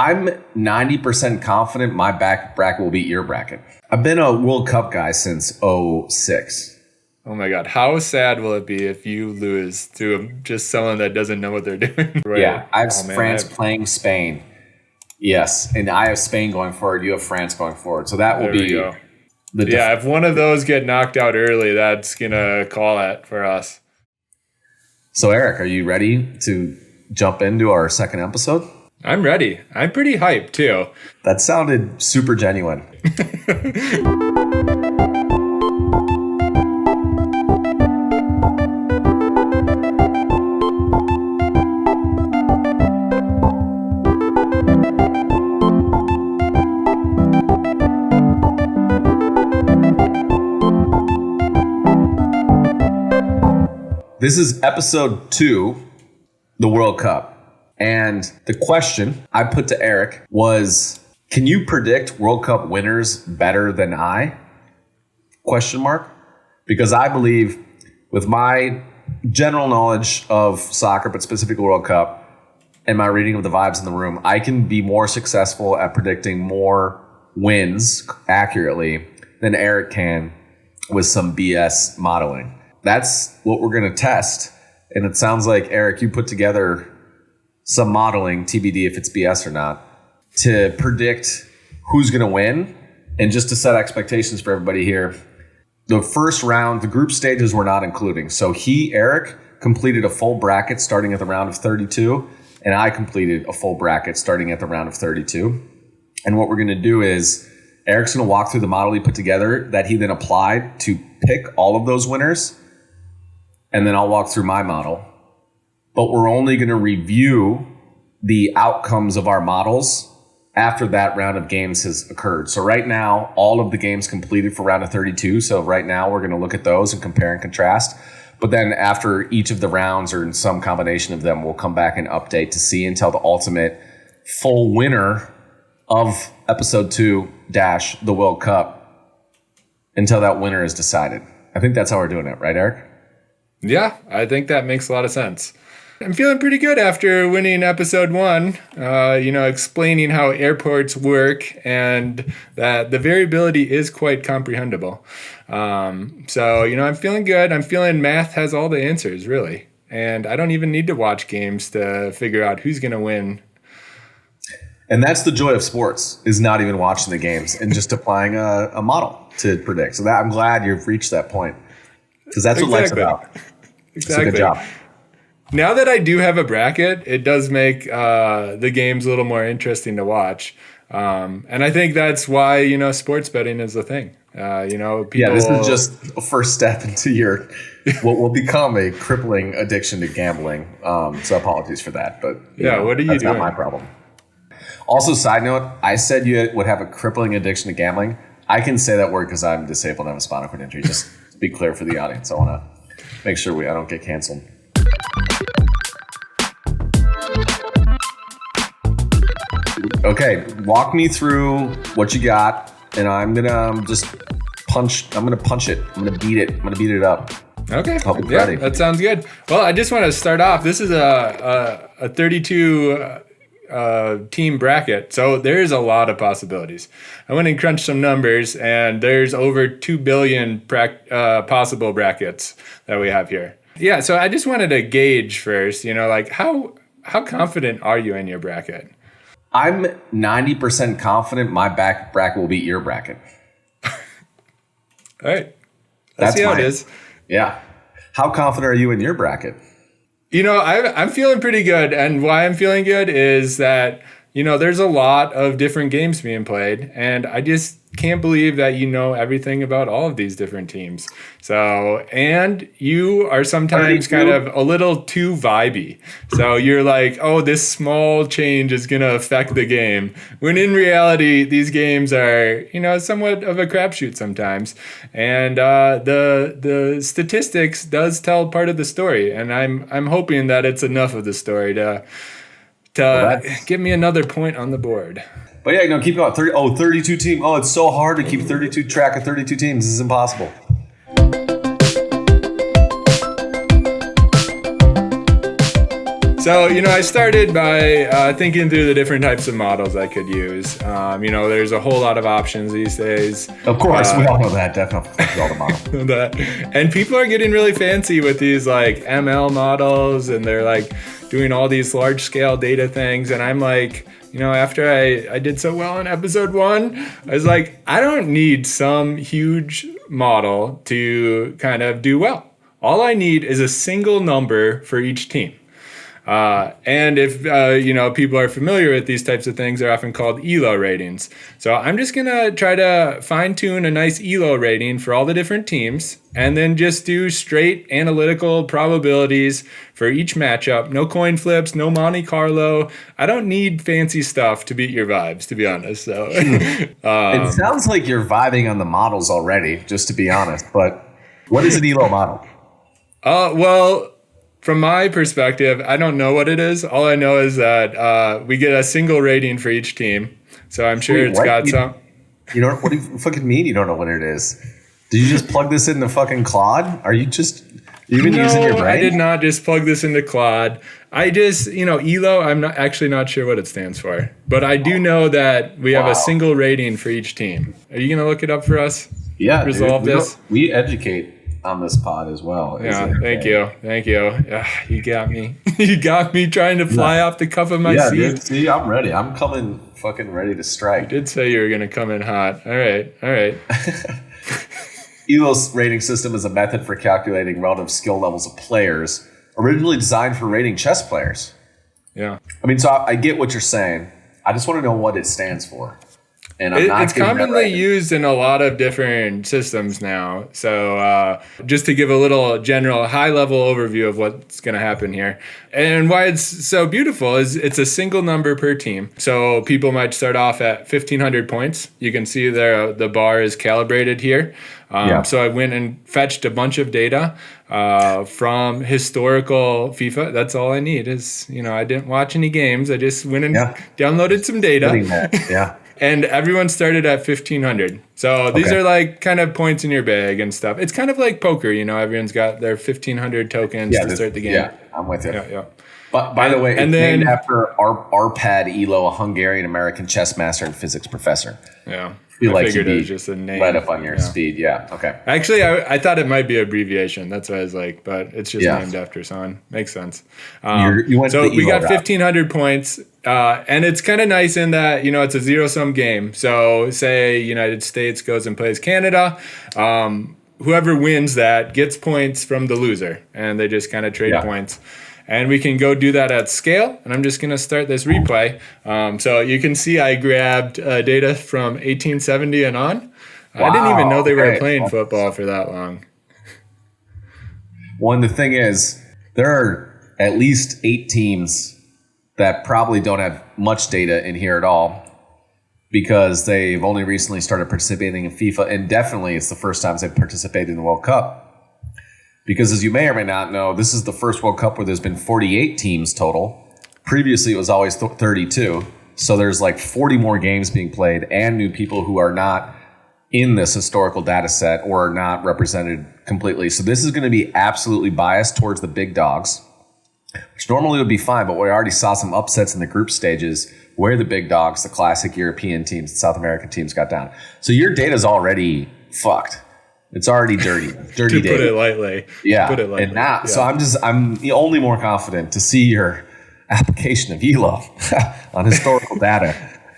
I'm 90% confident my bracket will beat your bracket. I've been a World Cup guy since '06. Oh my God. How sad will it be if you lose to just someone that doesn't know what they're doing? Right? Yeah, I have France playing Spain. Yes, and I have Spain going forward. You have France going forward. So that will be if one of those get knocked out early, that's going to call it for us. So Eric, are you ready to jump into our second episode? I'm ready. I'm pretty hyped too. That sounded super genuine. This is episode 2, the World Cup. And the question I put to Eric was, can you predict World Cup winners better than I? Question mark. Because I believe with my general knowledge of soccer, but specifically World Cup, and my reading of the vibes in the room, I can be more successful at predicting more wins accurately than Eric can with some BS modeling. That's what we're going to test. And it sounds like, Eric, you put together some modeling, TBD if it's BS or not, to predict who's going to win. And just to set expectations for everybody here, the first round, the group stages we're not including. So Eric, completed a full bracket starting at the round of 32, and I completed a full bracket starting at the round of 32. And what we're going to do is Eric's going to walk through the model he put together that he then applied to pick all of those winners. And then I'll walk through my model. But we're only going to review the outcomes of our models after that round of games has occurred. So right now, all of the games completed for round of 32. So right now, we're going to look at those and compare and contrast. But then after each of the rounds or in some combination of them, we'll come back and update to see until the ultimate full winner of episode 2 - the World Cup, until that winner is decided. I think that's how we're doing it. Right, Eric? Yeah, I think that makes a lot of sense. I'm feeling pretty good after winning episode 1, explaining how airports work and that the variability is quite comprehensible. I'm feeling good. I'm feeling math has all the answers, really. And I don't even need to watch games to figure out who's going to win. And that's the joy of sports, is not even watching the games and just applying a model to predict. So I'm glad you've reached that point, because that's what life's about. Exactly. So good job. Now that I do have a bracket, it does make the games a little more interesting to watch. And I think that's why, sports betting is a thing. People, this is just a first step into what will become a crippling addiction to gambling. So apologies for that. But what are you doing? That's not my problem. Also, side note, I said you would have a crippling addiction to gambling. I can say that word because I'm disabled and have a spinal cord injury. Just to be clear for the audience. I want to make sure I don't get canceled. Okay, walk me through what you got, and I'm gonna punch it. I'm gonna beat it. I'm gonna beat it up. Okay. Ready. That sounds good. Well, I just want to start off. This is a 32 team bracket, so there's a lot of possibilities. I went and crunched some numbers, and there's over 2 billion possible brackets that we have here. Yeah, so I just wanted to gauge first, how confident are you in your bracket? I'm 90% confident my bracket will beat your bracket. All right. Let's see how it is. Yeah. How confident are you in your bracket? I'm feeling pretty good. And why I'm feeling good is that, there's a lot of different games being played. And I just can't believe that you know everything about all of these different teams. So, and you are sometimes kind of a little too vibey. So you're like, oh, this small change is going to affect the game. When in reality, these games are, somewhat of a crapshoot sometimes. And the statistics does tell part of the story. And I'm hoping that it's enough of the story to give me another point on the board. But yeah, keep going. 32 teams. Oh, it's so hard to keep 32 track of 32 teams. This is impossible. So, I started by thinking through the different types of models I could use. There's a whole lot of options these days. Of course, we all know that. Definitely all the models. And people are getting really fancy with these like ML models, and they're like doing all these large scale data things. And I'm like, after I did so well in episode 1, I was like, I don't need some huge model to kind of do well. All I need is a single number for each team. And if, people are familiar with these types of things, they're often called ELO ratings. So I'm just going to try to fine tune a nice ELO rating for all the different teams, and then just do straight analytical probabilities for each matchup. No coin flips, no Monte Carlo. I don't need fancy stuff to beat your vibes, to be honest. So it sounds like you're vibing on the models already, just to be honest. But what is an ELO model? Well, from my perspective, I don't know what it is. All I know is that we get a single rating for each team. So I'm sure it's got some. What do you fucking mean you don't know what it is? Did you just plug this into fucking Claude? Are you just using your brain? I did not just plug this into Claude. I just, ELO, I'm not sure what it stands for. But I do know that we have a single rating for each team. Are you going to look it up for us? Yeah. Resolve this? We educate on this pod as well. Yeah, thank you. You got me. You got me trying to fly off the cuff of my seat. Dude, see, I'm ready. I'm coming fucking ready to strike. You did say you were going to come in hot. All right. ELO's rating system is a method for calculating relative skill levels of players, originally designed for rating chess players. Yeah. I mean, so I get what you're saying. I just want to know what it stands for. And it's commonly used in a lot of different systems now. So just to give a little general high-level overview of what's going to happen here. And why it's so beautiful is it's a single number per team. So people might start off at 1,500 points. You can see there the bar is calibrated here. So I went and fetched a bunch of data from historical FIFA. That's all I need is, I didn't watch any games. I just went and downloaded some data. Yeah. And everyone started at 1,500. So these are like kind of points in your bag and stuff. It's kind of like poker, everyone's got their 1,500 tokens to start the game. Yeah, I'm with you. Yeah. But by the way, it's named after Arpad Elo, a Hungarian-American chess master and physics professor. Yeah. I figured it was just a name. Right up on your speed. Yeah. Okay. Actually, I thought it might be abbreviation. That's what I was like, but it's just named after someone. Makes sense. You went so to we got 1,500 points, and it's kind of nice in that it's a zero-sum game. So say United States goes and plays Canada. Whoever wins that gets points from the loser, and they just kind of trade points. And we can go do that at scale. And I'm just going to start this replay. So you can see I grabbed data from 1870 and on. Wow, I didn't even know they were playing football for that long. Well, and the thing is, there are at least 8 teams that probably don't have much data in here at all because they've only recently started participating in FIFA. And definitely it's the first time they've participated in the World Cup. Because as you may or may not know, this is the first World Cup where there's been 48 teams total. Previously, it was always 32. So there's like 40 more games being played and new people who are not in this historical data set or are not represented completely. So this is going to be absolutely biased towards the big dogs, which normally would be fine. But we already saw some upsets in the group stages where the big dogs, the classic European teams, the South American teams got down. So your data is already fucked. It's already dirty to data. Put it lightly. Yeah. And now, so I'm only more confident to see your application of ELO on historical data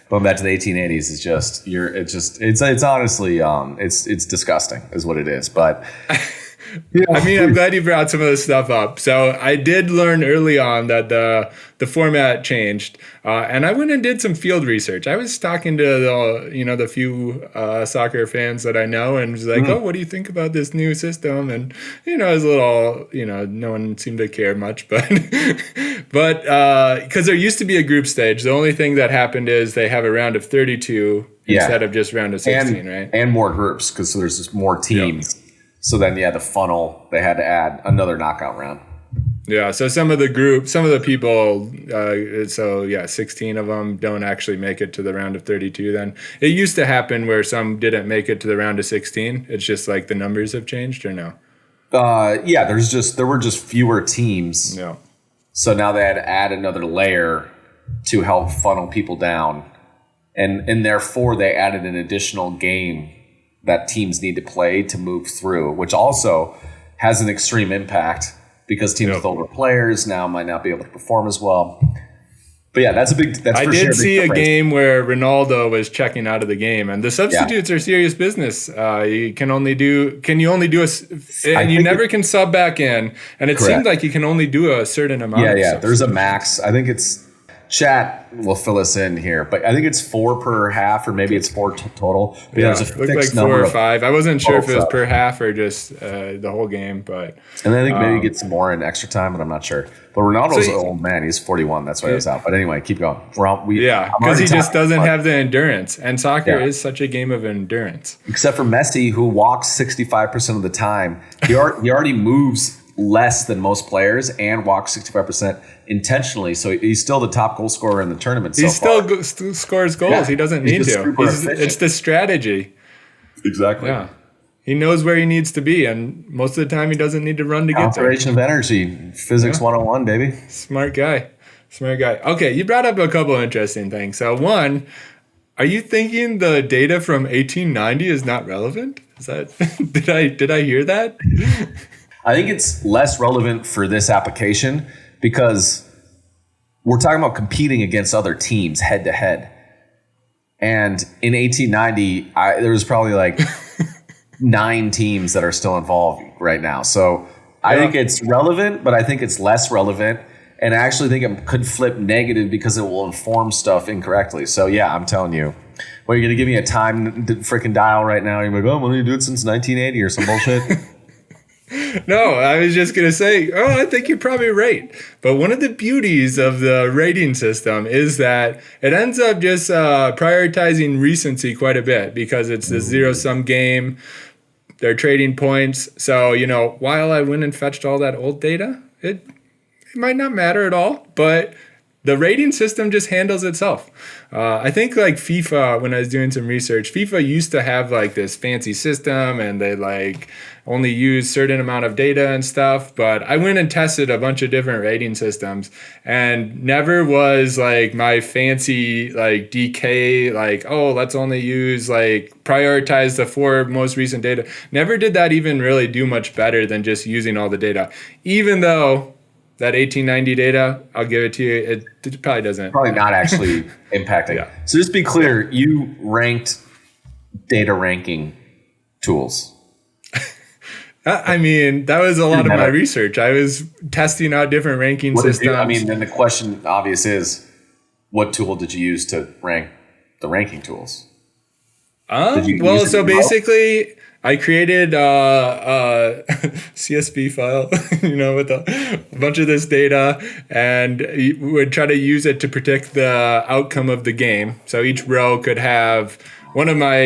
going back to the 1880s is just it's honestly it's disgusting is what it is. But I mean, I'm glad you brought some of this stuff up. So I did learn early on that the format changed, and I went and did some field research. I was talking to the few soccer fans that I know, and was like, "Oh, what do you think about this new system?" And it was a little, no one seemed to care much, but because there used to be a group stage, the only thing that happened is they have a round of 32 instead of just round of 16, right? And more groups because there's just more teams. Yep. So then, the funnel, they had to add another knockout round. Yeah, so some of the people, 16 of them don't actually make it to the round of 32 then. It used to happen where some didn't make it to the round of 16. It's just like the numbers have changed or no? There were just fewer teams. Yeah. So now they had to add another layer to help funnel people down. And therefore, they added an additional game that teams need to play to move through, which also has an extreme impact because teams with older players now might not be able to perform as well. But yeah, that's I did see a game where Ronaldo was checking out of the game, and the substitutes are serious business. You can only do you never can sub back in, and it seemed like you can only do a certain amount. Yeah. There's a max. I think it's chat will fill us in here, but I think it's 4 per half, or maybe it's 4 total. But there's a looked like 4 or 5. I wasn't sure if it was per half or just the whole game, but and I think maybe you get some more in extra time, but I'm not sure. But Ronaldo's an old man; he's 41. That's why he was out. But anyway, keep going. Because he just doesn't have the endurance, and soccer is such a game of endurance. Except for Messi, who walks 65% of the time, he already moves less than most players and walks 65% intentionally. So he's still the top goal scorer in the tournament. He still scores goals. Yeah. He doesn't need to. It's the strategy. Exactly. Yeah. He knows where he needs to be, and most of the time he doesn't need to run to get there. Conservation of energy. Physics 101, baby. Smart guy. Okay, you brought up a couple of interesting things. So one, are you thinking the data from 1890 is not relevant? Is that did I hear that? I think it's less relevant for this application because we're talking about competing against other teams head to head. And in 1890, there was probably like 9 teams that are still involved right now. So I think it's relevant, but I think it's less relevant. And I actually think it could flip negative because it will inform stuff incorrectly. So yeah, I'm telling you. Well, you're going to give me a time freaking dial right now. You're like, oh, I'm only do it since 1980 or some bullshit. No, I was just going to say, I think you're probably right. But one of the beauties of the rating system is that it ends up just prioritizing recency quite a bit because it's a zero-sum game. They're trading points. So, while I went and fetched all that old data, it might not matter at all, but the rating system just handles itself. I think like FIFA, when I was doing some research, FIFA used to have like this fancy system and they like only use certain amount of data and stuff. But I went and tested a bunch of different rating systems and never was like my fancy like DK, like, let's only use like prioritize the 4 most recent data. Never did that even really do much better than just using all the data, even though that 1890 data, I'll give it to you, it probably doesn't. Probably not actually impacting. Yeah. So just be clear, you ranked data ranking tools. I mean, that was a lot of my research. I was testing out different ranking systems. Then the question obvious is, what tool did you use to rank the ranking tools? Basically, I created a CSV file, with a bunch of this data, and would try to use it to predict the outcome of the game. So each row could have, one of my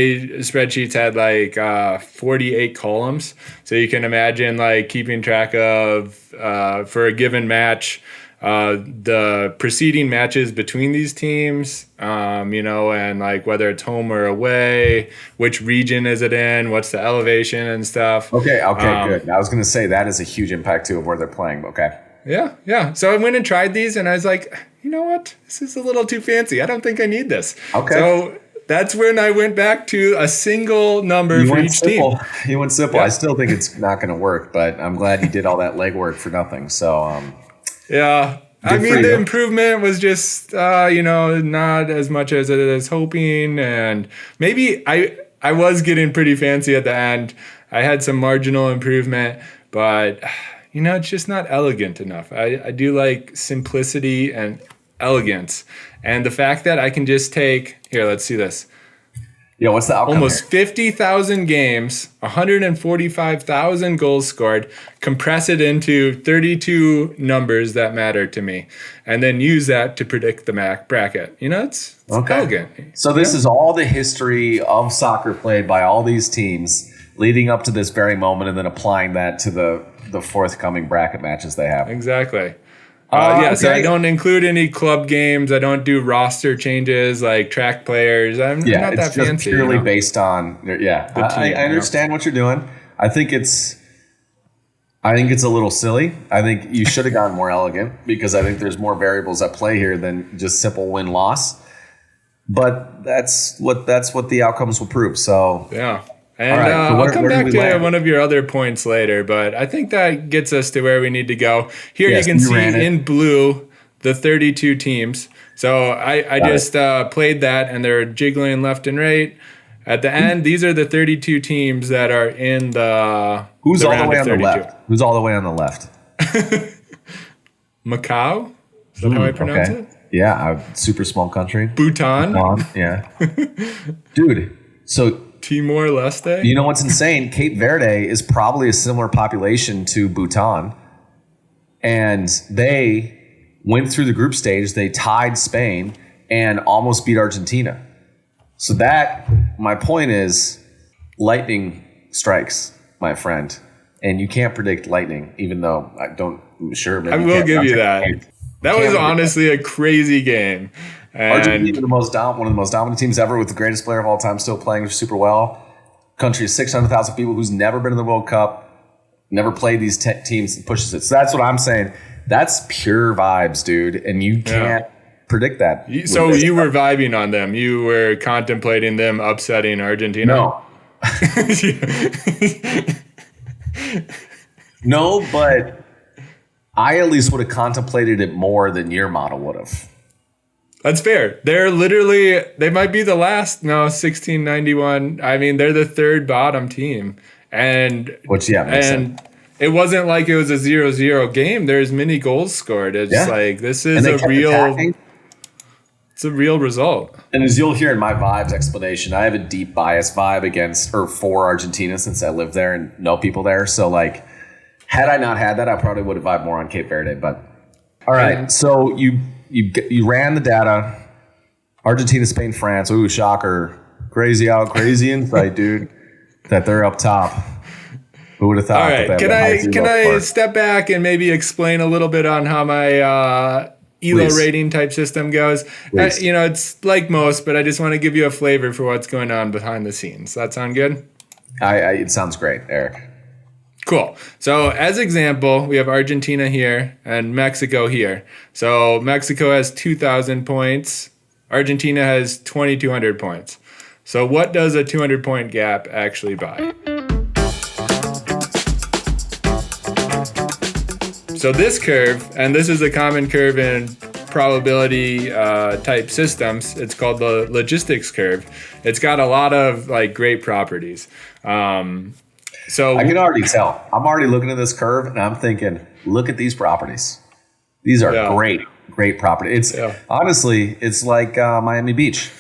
spreadsheets had like 48 columns. So you can imagine like keeping track of, for a given match, the preceding matches between these teams, and like whether it's home or away, which region is it in, what's the elevation and stuff. Okay, good. I was going to say that is a huge impact too of where they're playing. Okay. Yeah. So I went and tried these and I was like, you know what? This is a little too fancy. I don't think I need this. Okay. So that's when I went back to a single number for each team. You went simple. Yeah. I still think it's not going to work, but I'm glad you did all that legwork for nothing. So, yeah. The improvement was just, not as much as I was hoping. And maybe I was getting pretty fancy at the end. I had some marginal improvement, but, it's just not elegant enough. I do like simplicity and elegance. And the fact that I can just take, here, let's see this. Yeah, what's the outcome? Almost 50,000 games, 145,000 goals scored, compress it into 32 numbers that matter to me, and then use that to predict the bracket. It's elegant. So this is all the history of soccer played by all these teams leading up to this very moment, and then applying that to the forthcoming bracket matches they have. Exactly. So I don't include any club games. I don't do roster changes like track players. I'm not that fancy. It's just purely based on, I understand what you're doing. I think I think it's a little silly. I think you should have gotten more elegant because I think there's more variables at play here than just simple win-loss. But that's what the outcomes will prove. So yeah. And I'll come back to one of your other points later, but I think that gets us to where we need to go. Here you can see in blue the 32 teams. So I just played that, and they're jiggling left and right. At the end, these are the 32 teams that are in the Who's all the way on the left? Who's all the way on the left? Macau? Is that how I pronounce it? Yeah, a super small country. Bhutan, yeah. Dude, so Timor-Leste? You know what's insane? Cape Verde is probably a similar population to Bhutan. And they went through the group stage. They tied Spain and almost beat Argentina. So my point is, lightning strikes, my friend. And you can't predict lightning, even though I will give you that. That was honestly a crazy game. Argentina, one of the most dominant teams ever, with the greatest player of all time still playing super well. Country of 600,000 people who's never been in the World Cup, never played these teams and pushes it. So that's what I'm saying. That's pure vibes, dude. And you can't predict that. So you were vibing on them. You were contemplating them upsetting Argentina? No. No, but I at least would have contemplated it more than your model would have. That's fair. They might be the last, 1691. I mean, they're the third bottom team. And makes sense. It wasn't like it was a 0-0 game. There's many goals scored. It's like, this is it's a real result. And as you'll hear in my vibes explanation, I have a deep bias vibe for Argentina since I live there and know people there. So like, had I not had that, I probably would have vibed more on Cape Verde. But all right, so you ran the data. Argentina, Spain, France. Ooh, shocker! Crazy insight, dude. That they're up top. Who would have thought? All right, can I step back and maybe explain a little bit on how my ELO rating type system goes? It's like most, but I just want to give you a flavor for what's going on behind the scenes. That sound good? It sounds great, Eric. Cool. So as example, we have Argentina here and Mexico here. So Mexico has 2,000 points. Argentina has 2,200 points. So what does a 200-point gap actually buy? So this curve, and this is a common curve in probability type systems. It's called the logistics curve. It's got a lot of great properties. So I can already tell. I'm already looking at this curve and I'm thinking, look at these properties. These are great properties. Honestly, it's like Miami Beach.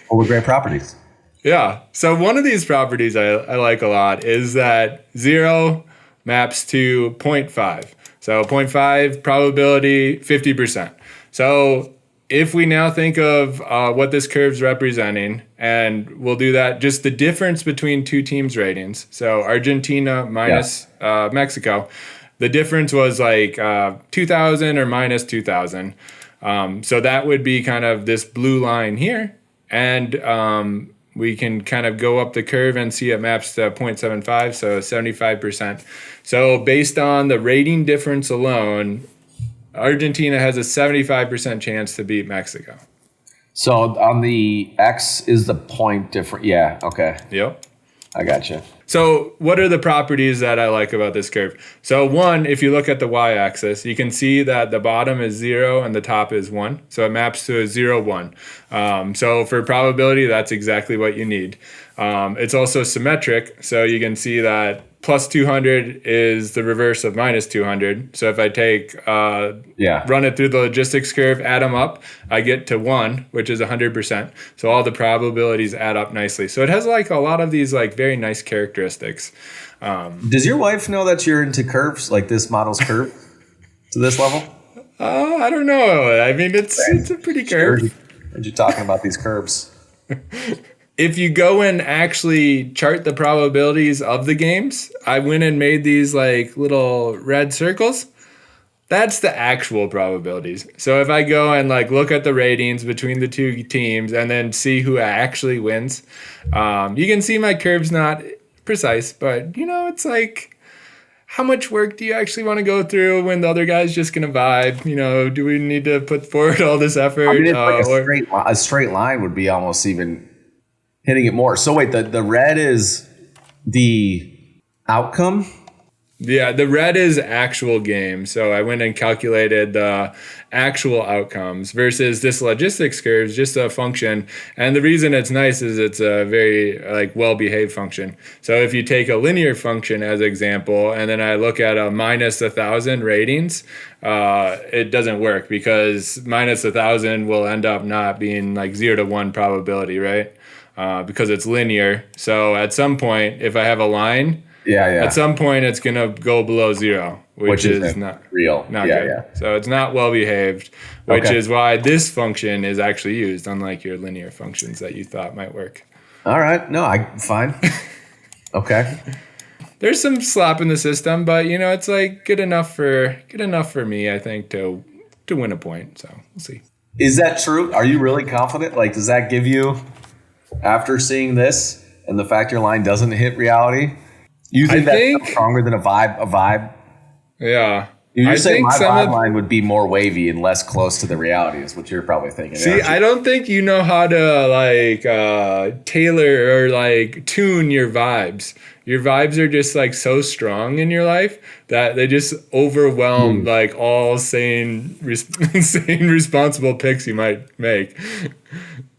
Full of great properties. Yeah. So one of these properties I like a lot is that 0 maps to 0.5. So 0.5 probability, 50%. So if we now think of what this curve's representing, and we'll do that, just the difference between two teams' ratings. So Argentina minus Mexico, the difference was 2,000 or minus 2,000. So that would be kind of this blue line here. And we can kind of go up the curve and see it maps to 0.75, so 75%. So based on the rating difference alone, Argentina has a 75% chance to beat Mexico. So on the X is the point different. Yeah. Okay. Yep. I gotcha. So what are the properties that I like about this curve? So one, if you look at the y-axis, you can see that the bottom is 0 and the top is 1. So it maps to a 0, 1. So for probability, that's exactly what you need. It's also symmetric. So you can see that plus 200 is the reverse of minus 200. So if I run it through the logistics curve, add them up, I get to 1, which is 100%. So all the probabilities add up nicely. So it has a lot of these very nice characteristics. Does your wife know that you're into curves, like this model's curve to this level? I don't know. I mean, it's a pretty curve. Heard you talking about these curves. If you go and actually chart the probabilities of the games, I went and made these little red circles. That's the actual probabilities. So if I go and like look at the ratings between the two teams and then see who actually wins, you can see my curve's not precise, but you know, it's like how much work do you actually want to go through when the other guy's just going to vibe? You know, do we need to put forward all this effort? I mean, it's like a straight line would be almost even hitting it more. So wait, the red is the outcome? Yeah, the red is actual game. So I went and calculated the actual outcomes versus this logistics curve is just a function. And the reason it's nice is it's a very like well-behaved function. So if you take a linear function as example, and then I look at a minus 1,000 ratings, it doesn't work because minus 1,000 will end up not being like 0 to 1 probability, right? Because it's linear. So at some point, if I have a line, at some point, it's going to go below 0, which is not real. Not good. Yeah. So it's not well behaved, which is why this function is actually used, unlike your linear functions that you thought might work. All right. No, fine. Okay. There's some slop in the system, but you know, it's like good enough for me, I think, to win a point. So we'll see. Is that true? Are you really confident? Like, does that give you, after seeing this and the fact your line doesn't hit reality? You think that's stronger than a vibe? Yeah. You're saying my vibe line would be more wavy and less close to the reality is what you're probably thinking. See, I don't think you know how to like tailor or like tune your vibes. Your vibes are just like so strong in your life that they just overwhelm like all sane, responsible picks you might make.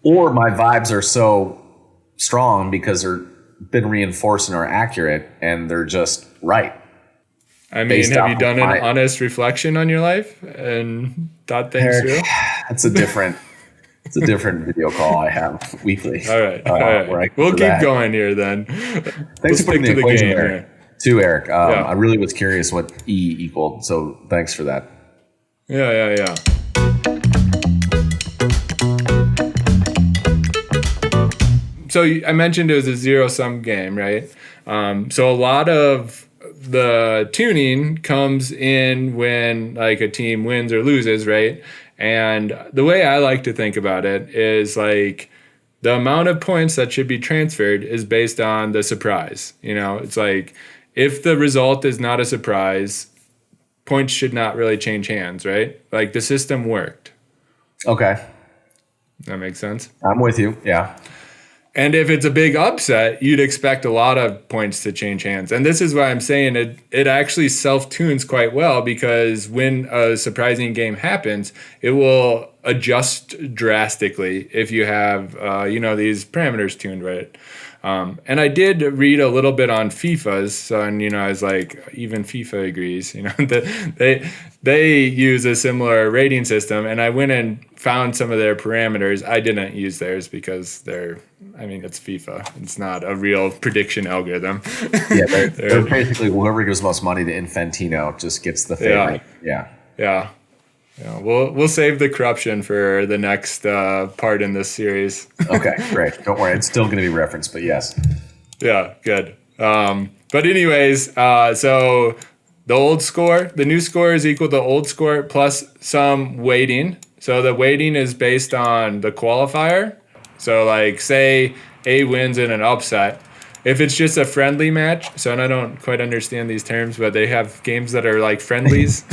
Or my vibes are so strong because they're been reinforced and are accurate and they're just right. I mean, have you done an honest reflection on your life and thought things through? It's a different video call I have weekly. All right. We'll keep going here then. Thanks for putting the equation there too, Eric. I really was curious what E equaled, so thanks for that. Yeah. So I mentioned it was a zero-sum game, right? So a lot of the tuning comes in when like a team wins or loses, right? And the way I like to think about it is like the amount of points that should be transferred is based on the surprise. You know, it's like if the result is not a surprise, points should not really change hands, right? Like the system worked. Okay. That makes sense? I'm with you, yeah. And if it's a big upset, you'd expect a lot of points to change hands. And this is why I'm saying it actually self-tunes quite well because when a surprising game happens, it will adjust drastically if you have, these parameters tuned right. And I did read a little bit on FIFA's, and I was like, even FIFA agrees, that they use a similar rating system, and I went and found some of their parameters. I didn't use theirs because it's FIFA. It's not a real prediction algorithm. Yeah, they're basically whoever gives most money to Infantino just gets the favorite. Yeah. We'll save the corruption for the next part in this series. Okay, great. Don't worry. It's still going to be referenced, but yes. Yeah, good. But anyways, so the new score is equal to old score plus some weighting. So the weighting is based on the qualifier. So like say A wins in an upset. If it's just a friendly match, so and I don't quite understand these terms, but they have games that are like friendlies.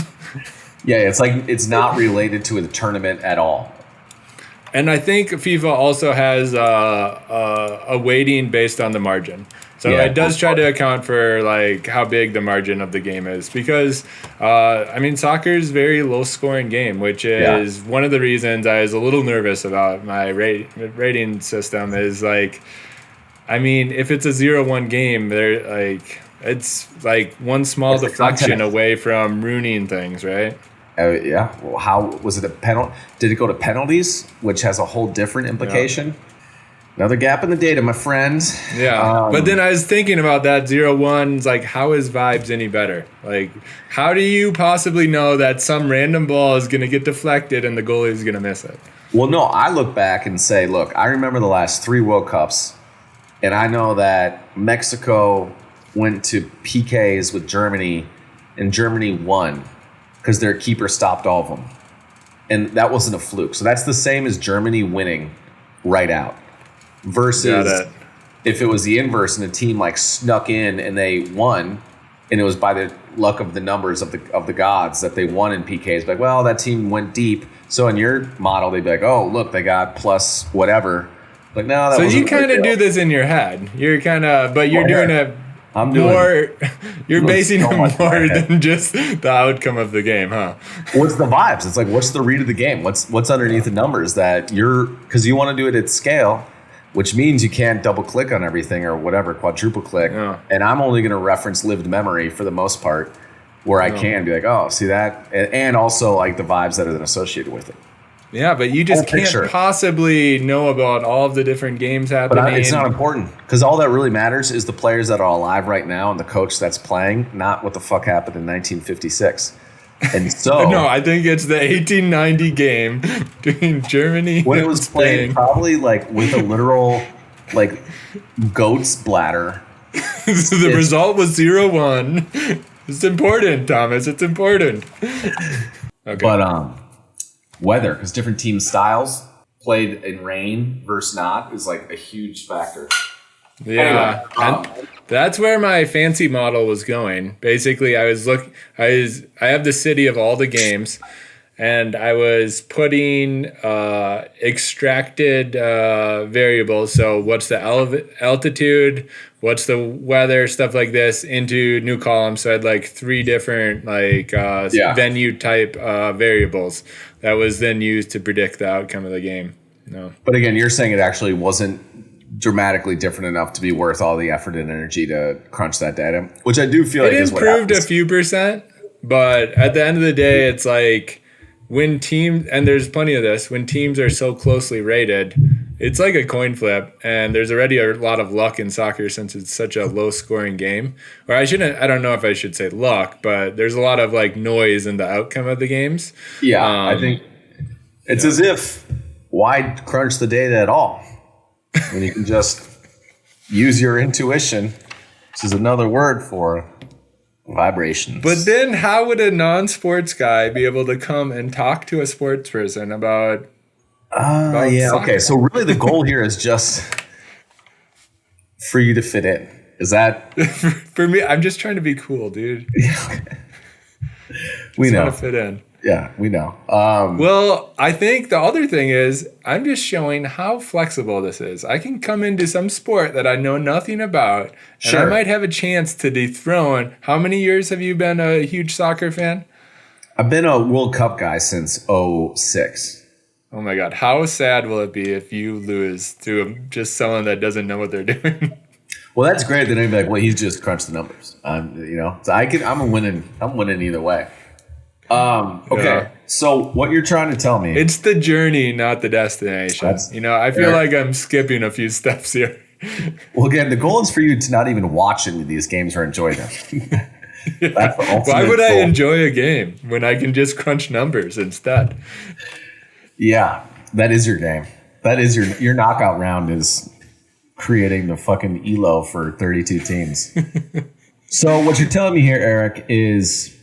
Yeah, it's like it's not related to a tournament at all. And I think FIFA also has a weighting based on the margin. So it does try to account for like how big the margin of the game is because, soccer is a very low scoring game, which is one of the reasons I was a little nervous about my rating system is like, if it's a 0-1 game, it's like one small deflection away from ruining things, right? Yeah. Well, how was it a penalty? Did it go to penalties, which has a whole different implication? Yeah. Another gap in the data, my friends. Yeah. But then I was thinking about that 0-1. Like, how is vibes any better? Like, how do you possibly know that some random ball is going to get deflected and the goalie is going to miss it? Well, no, I look back and say, look, I remember the last 3 World Cups, and I know that Mexico went to PKs with Germany, and Germany won because their keeper stopped all of them. And that wasn't a fluke. So that's the same as Germany winning right out. Versus if it was the inverse and the team like snuck in and they won, and it was by the luck of the numbers of the gods that they won in PKs. Like, well, that team went deep. So in your model, they'd be like, oh, look, they got plus whatever. Like, no, that so wasn't you kind of do this in your head. You're kind of, but you're doing it more. You're basing it more than just the outcome of the game, huh? What's the vibes? It's like, what's the read of the game? What's underneath the numbers that because you want to do it at scale, which means you can't double click on everything or whatever, quadruple click. Yeah. And I'm only going to reference lived memory for the most part, where I can be like, oh, see that, and also like the vibes that are associated with it. Yeah, but you just can't possibly know about all of the different games happening. But it's not important, because all that really matters is the players that are alive right now and the coach that's playing, not what the fuck happened in 1956. And so no, I think it's the 1890 game between Germany when it was played, probably like with a literal like goat's bladder. The result was 0-1. It's important, Thomas. It's important. Okay. But weather, because different team styles played in rain versus not is like a huge factor. Yeah, anyway, that's where my fancy model was going. Basically, I have the city of all the games, and I was putting extracted variables. So what's the altitude, what's the weather, stuff like this, into new columns. So I had like 3 different venue type variables that was then used to predict the outcome of the game. No. But again, you're saying it actually wasn't dramatically different enough to be worth all the effort and energy to crunch that data, which I do feel like is what happens. It improved a few percent, but at the end of the day, it's like when teams, and there's plenty of this, when teams are so closely rated, it's like a coin flip, and there's already a lot of luck in soccer since it's such a low scoring game. Or I don't know if I should say luck, but there's a lot of like noise in the outcome of the games. Yeah, I think it's as if why crunch the data at all when you can just use your intuition, which is another word for vibrations. But then how would a non-sports guy be able to come and talk to a sports person about soccer? Okay. So really the goal here is just for you to fit in. Is that for me? I'm just trying to be cool, dude. We know. Want to fit in. Yeah, we know. Well, I think the other thing is I'm just showing how flexible this is. I can come into some sport that I know nothing about, and I might have a chance to dethrone. How many years have you been a huge soccer fan? I've been a World Cup guy since 2006. Oh my God. How sad will it be if you lose to just someone that doesn't know what they're doing? Well, that's great. Then I'd be like, well, he's just crunched the numbers. So I'm winning either way. Okay. Yeah. So what you're trying to tell me? It's the journey, not the destination. I feel like I'm skipping a few steps here. Well, again, the goal is for you to not even watch any of these games or enjoy them. That's the ultimate Why would goal. I enjoy a game when I can just crunch numbers instead? Yeah, that is your game. That is your knockout round is creating the fucking ELO for 32 teams. So what you're telling me here, Eric, is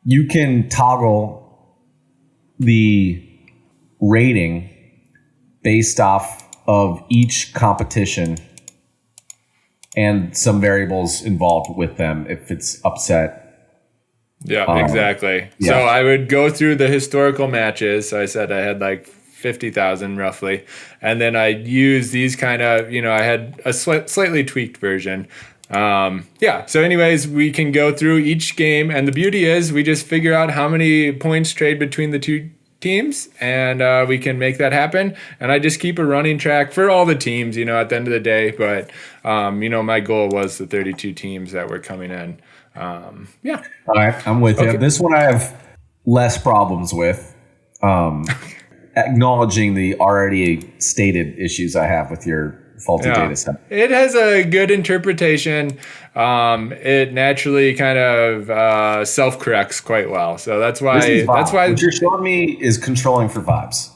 you can toggle the rating based off of each competition and some variables involved with them if it's upset. Yeah, exactly. Yeah. So I would go through the historical matches. So I said I had like 50,000 roughly. And then I'd use these kind of, I had a slightly tweaked version. So anyways, we can go through each game, and the beauty is we just figure out how many points trade between the two teams, and we can make that happen. And I just keep a running track for all the teams, at the end of the day. But, my goal was the 32 teams that were coming in. All right, I'm with you. This one I have less problems with, acknowledging the already stated issues I have with your faulty data set. It has a good interpretation. It naturally kind of self-corrects quite well. So that's why what you're showing me is controlling for vibes.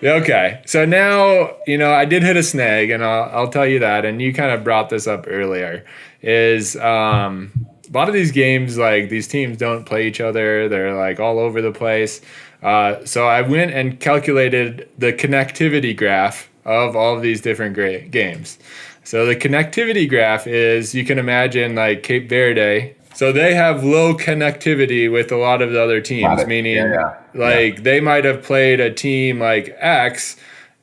Okay. So now, I did hit a snag, and I'll tell you that, and you kind of brought this up earlier, is a lot of these games, like these teams don't play each other. They're like all over the place. So I went and calculated the connectivity graph of all of these different games. So the connectivity graph is, you can imagine like Cape Verde. So they have low connectivity with a lot of the other teams, meaning they might have played a team like X.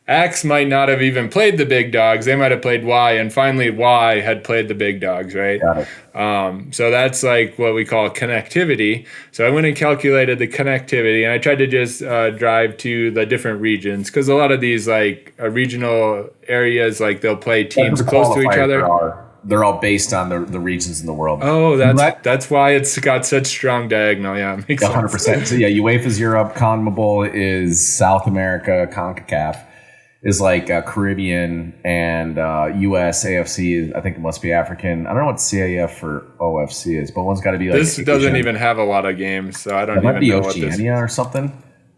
X might not have even played the big dogs. They might have played Y, and finally Y had played the big dogs, right? Got it. So that's like what we call connectivity. So I went and calculated the connectivity, and I tried to just drive to the different regions, because a lot of these like regional areas, like they'll play teams close to each other. They're all based on the regions in the world. Oh, that's why it's got such strong diagonal. Yeah, makes 100%. sense. So yeah, UEFA's Europe, CONMEBOL is South America, CONCACAF is like Caribbean, and US AFC, I think it must be African. I don't know what CAF or OFC is, but one's got to be like this doesn't even have a lot of games, so I don't even know what this is. It might be Oceania or something.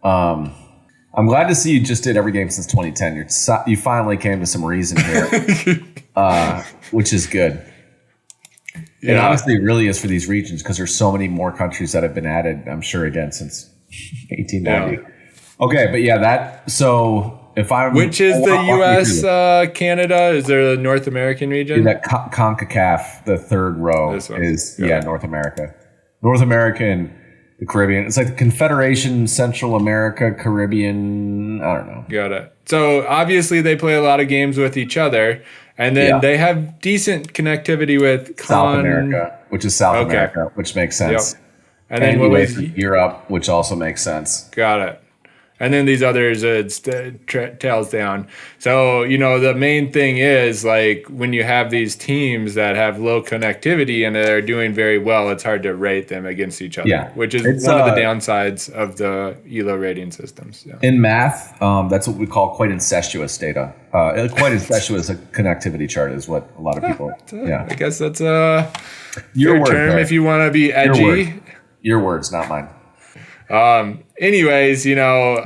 I'm glad to see you just did every game since 2010. You finally came to some reason here, which is good. Yeah. And honestly, it really is for these regions, because there's so many more countries that have been added, I'm sure, again, since 1890. Yeah. Okay, but yeah, which is the U.S., Canada? Is there a North American region? Yeah, that CONCACAF, the third row, is North America. North America and the Caribbean. It's like the Confederation, Central America, Caribbean. I don't know. Got it. So obviously they play a lot of games with each other, and then they have decent connectivity with South America, which is South America, which makes sense. Yep. And then what was Europe, which also makes sense. Got it. And then these others, it's tails down. So, the main thing is, like, when you have these teams that have low connectivity and they're doing very well, it's hard to rate them against each other, which is one of the downsides of the ELO rating systems. Yeah. In math, that's what we call quite incestuous data. Quite incestuous connectivity chart is what a lot of people, I guess that's a your term if you want to be edgy. Your words, not mine. Anyways, I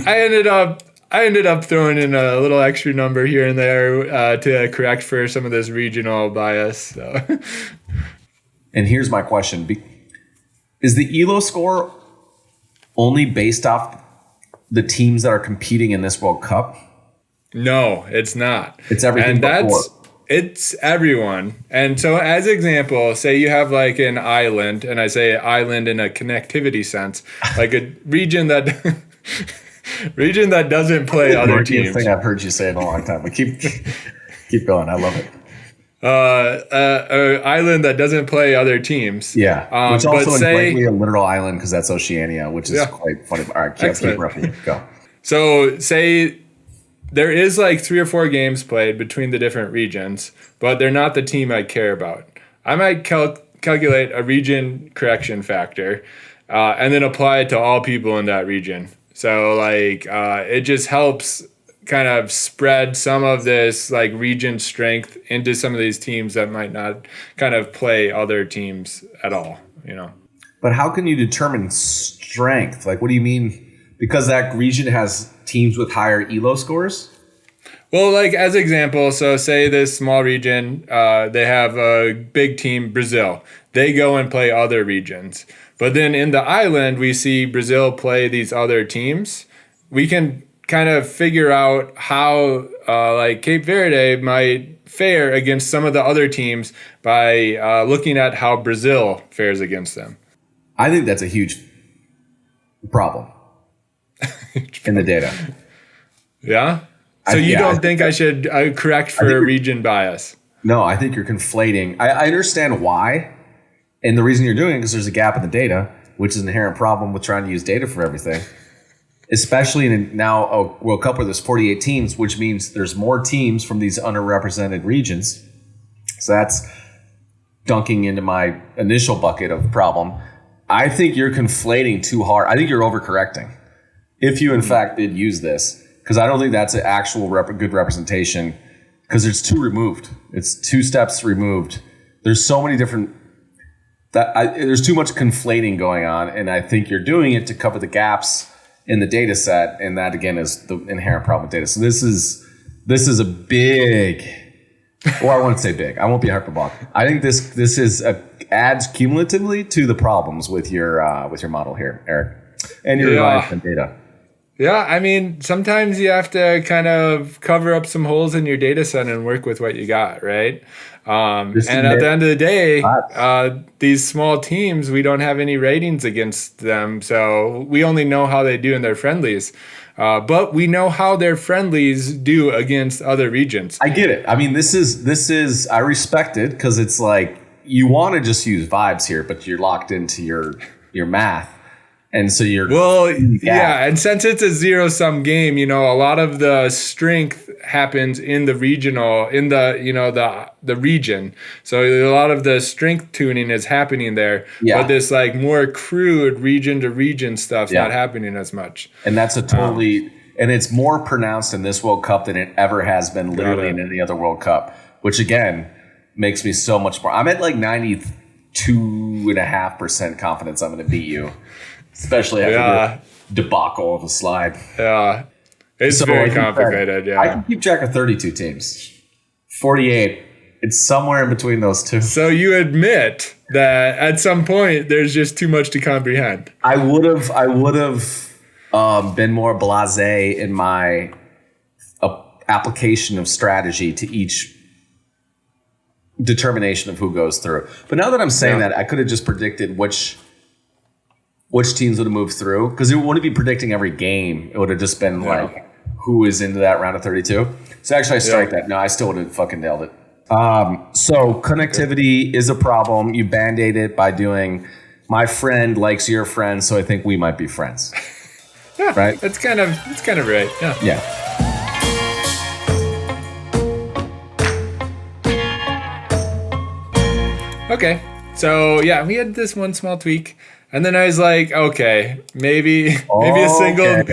ended up throwing in a little extra number here and there to correct for some of this regional bias. So. And here's my question: is the ELO score only based off the teams that are competing in this World Cup? No, it's not. It's everything. And it's everyone. And so as example, say you have like an island, and I say island in a connectivity sense, like a region that doesn't play other teams. Thing I've heard you say in a long time, but keep going. I love it. An island that doesn't play other teams. Yeah. Which also is likely a literal island, because that's Oceania, which is quite funny. All right, keep roughing. Go. So say there is like 3 or 4 games played between the different regions, but they're not the team I care about. I might calculate a region correction factor and then apply it to all people in that region. So like it just helps kind of spread some of this like region strength into some of these teams that might not kind of play other teams at all, But how can you determine strength? Like, what do you mean? Because that region has teams with higher ELO scores? Well, like as example, so say this small region, they have a big team, Brazil. They go and play other regions. But then in the island, we see Brazil play these other teams. We can kind of figure out how like Cape Verde might fare against some of the other teams by looking at how Brazil fares against them. I think that's a huge problem. In the data. Yeah? So you don't think I should correct for a region bias? No, I think you're conflating. I understand why. And the reason you're doing it is because there's a gap in the data, which is an inherent problem with trying to use data for everything. Especially in now a World Cup where there's 48 teams, which means there's more teams from these underrepresented regions. So that's dunking into my initial bucket of problem. I think you're conflating too hard. I think you're overcorrecting. If you, in fact, did use this, because I don't think that's an actual good representation, because it's too removed. It's 2 steps removed. There's so many different there's too much conflating going on, and I think you're doing it to cover the gaps in the data set, and that, again, is the inherent problem with data. So this is a big Well, I wouldn't say big. I won't be hyperbolic. I think this is adds cumulatively to the problems with your model here, Eric, and your reliance on data. Yeah, I mean, sometimes you have to kind of cover up some holes in your data set and work with what you got, right? And at the end of the day, these small teams, we don't have any ratings against them, so we only know how they do in their friendlies. But we know how their friendlies do against other regions. I get it. I mean, this is I respect it because it's like you want to just use vibes here, but you're locked into your math. And so you're and since it's a zero-sum game, a lot of the strength happens in the regional, in the region. So a lot of the strength tuning is happening there, but this like more crude region to region stuff's not happening as much. And that's and it's more pronounced in this World Cup than it ever has been literally in any other World Cup, which again makes me so much more. I'm at like 92.5% confidence I'm going to beat you. Especially after the debacle of a slide. Yeah. It's very complicated, I can keep track of 32 teams. 48. It's somewhere in between those two. So you admit that at some point there's just too much to comprehend. I would have been more blasé in my application of strategy to each determination of who goes through. But now that I'm saying that, I could have just predicted which teams would have moved through, because it wouldn't be predicting every game. It would have just been like who is into that round of 32. So actually I strike that. No, I still would have fucking nailed it. So connectivity is a problem. You band-aid it by doing my friend likes your friend, so I think we might be friends. Right? That's kind of right. Yeah. Okay. So we had this one small tweak. And then I was like, okay, maybe a single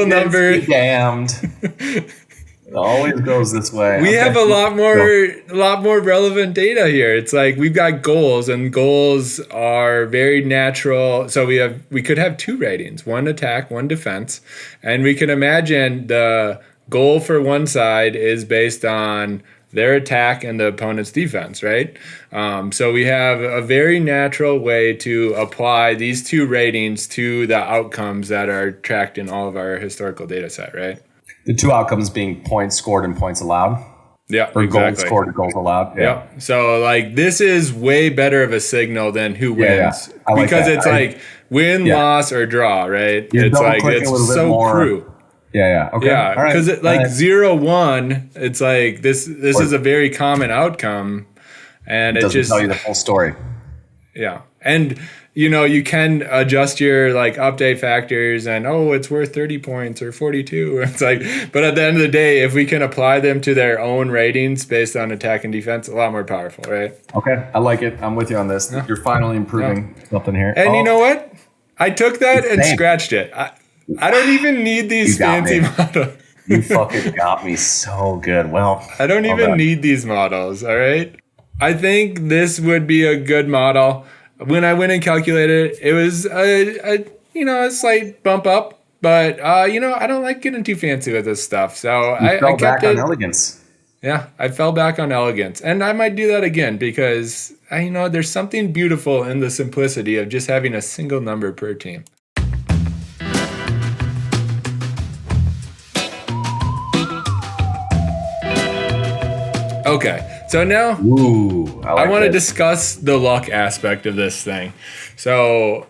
number. Damned. It always goes this way. We have a lot more relevant data here. It's like we've got goals, and goals are very natural. So we could have two ratings, one attack, one defense, and we can imagine the goal for one side is based on their attack and the opponent's defense, right? So we have a very natural way to apply these two ratings to the outcomes that are tracked in all of our historical data set, right? The two outcomes being points scored and points allowed. Yeah, or goals scored and goals allowed. Yeah. So like this is way better of a signal than who wins, because it's like win, loss, or draw, right? It's like it's so crude. Yeah. Okay. Yeah, because 0-1, it's like this is a very common outcome, and it doesn't just tell you the full story. Yeah, and you can adjust your like update factors, and it's worth 30 points or 42. It's like, but at the end of the day, if we can apply them to their own ratings based on attack and defense, a lot more powerful, right? Okay, I like it. I'm with you on this. Yeah. You're finally improving something here. And you know what? I took that and scratched it. I don't even need these fancy models. You fucking got me so good. Well, I don't even need these models, all right? I think this would be a good model. When I went and calculated it, it was a slight bump up, but I don't like getting too fancy with this stuff. So I kept back on elegance. Yeah, I fell back on elegance, and I might do that again because there's something beautiful in the simplicity of just having a single number per team. Okay, so now I want to discuss the luck aspect of this thing. So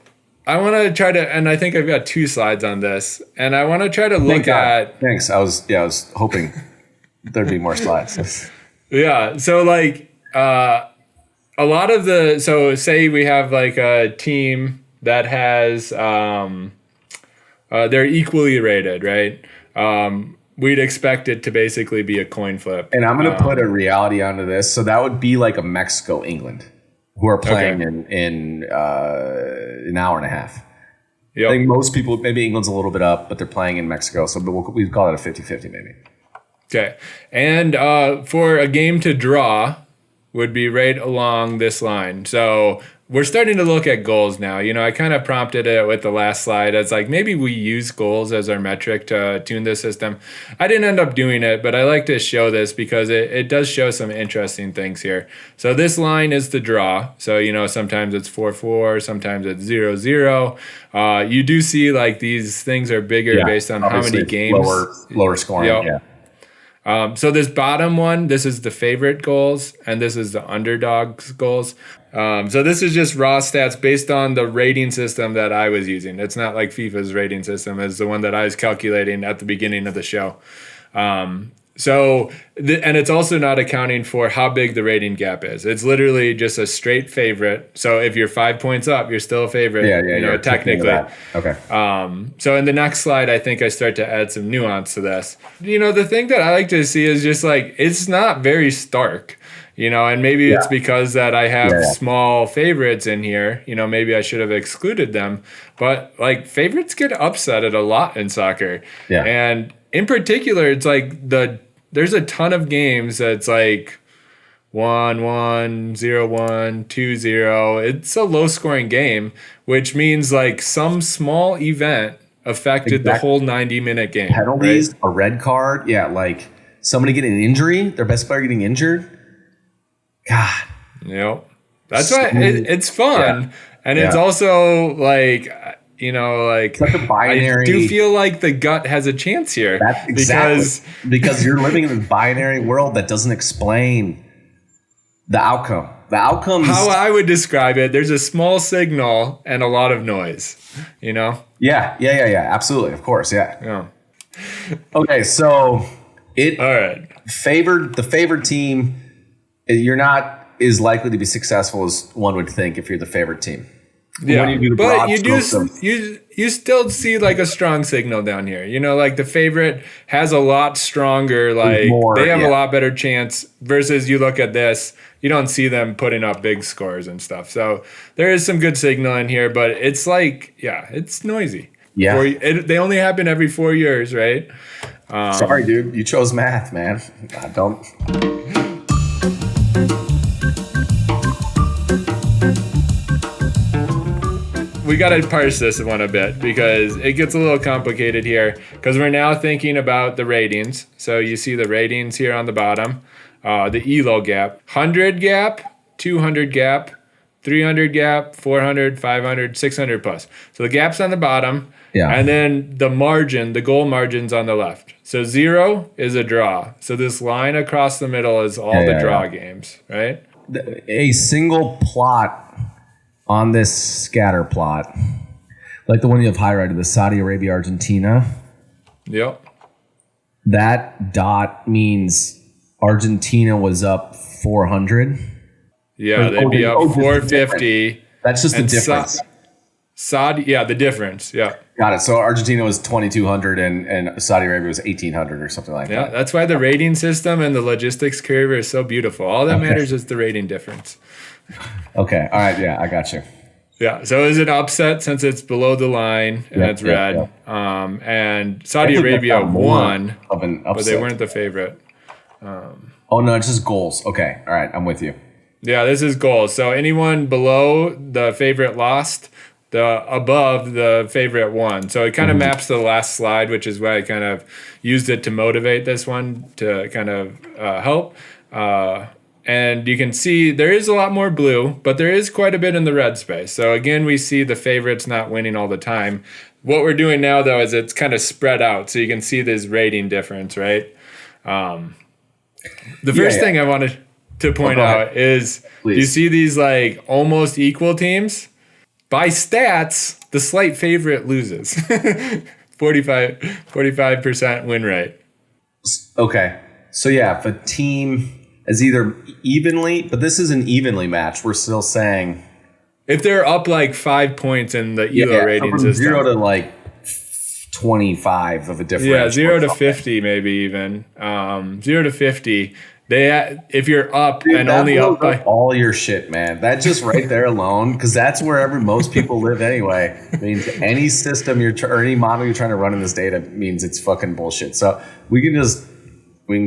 I want to try to, and I think I've got 2 slides on this, and I want to try to look at. Thanks. I was hoping there'd be more slides. Yeah. So like a lot of so say we have like a team that has they're equally rated, right? We'd expect it to basically be a coin flip. And I'm going to put a reality onto this. So that would be like a Mexico-England who are playing in an hour and a half. Yep. I think most people, maybe England's a little bit up, but they're playing in Mexico. So we call it a 50-50 maybe. Okay. And for a game to draw, would be right along this line. So we're starting to look at goals now. I kind of prompted it with the last slide. It's like maybe we use goals as our metric to tune this system. I didn't end up doing it, but I like to show this because it does show some interesting things here. So this line is the draw. So, sometimes it's 4-4, sometimes it's 0-0. You do see like these things are bigger based on how many games. Lower scoring, So this bottom one, this is the favorite goals, and this is the underdog's goals. So this is just raw stats based on the rating system that I was using. It's not like FIFA's rating system. It's the one that I was calculating at the beginning of the show. And it's also not accounting for how big the rating gap is. It's literally just a straight favorite. So if you're 5 points up, you're still a favorite, technically. Okay. So in the next slide, I think I start to add some nuance to this. The thing that I like to see is just like, it's not very stark. And maybe it's because that I have small favorites in here. Maybe I should have excluded them. But like favorites get upsetted a lot in soccer. Yeah. And in particular, it's like there's a ton of games that's like 1-1, 0-1, 2-0. It's a low scoring game, which means like some small event affected the whole 90-minute game. Penalties, a red card. Yeah. Like somebody getting an injury, their best player getting injured. God. That's why it's fun. Yeah. And it's also like, it's like a binary. I do feel like the gut has a chance here. That's exactly. Because you're living in a binary world that doesn't explain the outcome. The outcome. How I would describe it, there's a small signal and a lot of noise, Yeah. Absolutely. Of course. Yeah. Okay. So all right. The favored team, you're not as likely to be successful as one would think if you're the favorite team. Yeah, but you still see like a strong signal down here. Like the favorite has a lot stronger, like they have a lot better chance versus you look at this, you don't see them putting up big scores and stuff. So there is some good signal in here, but it's like, it's noisy. Yeah. They only happen every 4 years, right? Sorry, dude. You chose math, man. I don't. We got to parse this one a bit because it gets a little complicated here because we're now thinking about the ratings. So you see the ratings here on the bottom, the ELO gap, 100 gap, 200 gap, 300 gap, 400, 500, 600 plus. So the gap's on the bottom. Yeah. And then the margin, the goal margin's on the left. So 0 is a draw. So this line across the middle is all the draw games, right? A single plot on this scatter plot, like the one you have highlighted, the Saudi Arabia, Argentina. Yep. That dot means Argentina was up 400. Yeah, they'd be up 450. That's just the difference. Saudi, the difference. Yeah. Got it. So Argentina was 2,200 and Saudi Arabia was 1,800 or something like that. Yeah, that's why the rating system and the logistics curve is so beautiful. All that matters is the rating difference. Okay. All right. Yeah, I got you. Yeah. So it's an upset since it's below the line and it's red. Yep. And Saudi Arabia won, but they weren't the favorite. Oh, no, it's just goals. Okay. All right. I'm with you. Yeah, this is goals. So anyone below the favorite lost, the above the favorite won. So it kind of maps to the last slide, which is why I kind of used it to motivate this one to kind of help. And you can see there is a lot more blue, but there is quite a bit in the red space. So again, we see the favorites not winning all the time. What we're doing now, though, is it's kind of spread out. So you can see this rating difference, right? The first thing I wanted to point out is, you see these like almost equal teams? By stats, the slight favorite loses. 45% win rate. Okay. So if a team is either evenly, but this isn't evenly matched, we're still saying if they're up like 5 points in the ELO rating from system. 0 to like 25 of a difference. Yeah, 0 to 50 maybe even. 0 to 50. If you're up and only up by all your shit, man. That just right there alone, because that's wherever most people live anyway. Means any system or any model you're trying to run in this data means it's fucking bullshit. So we can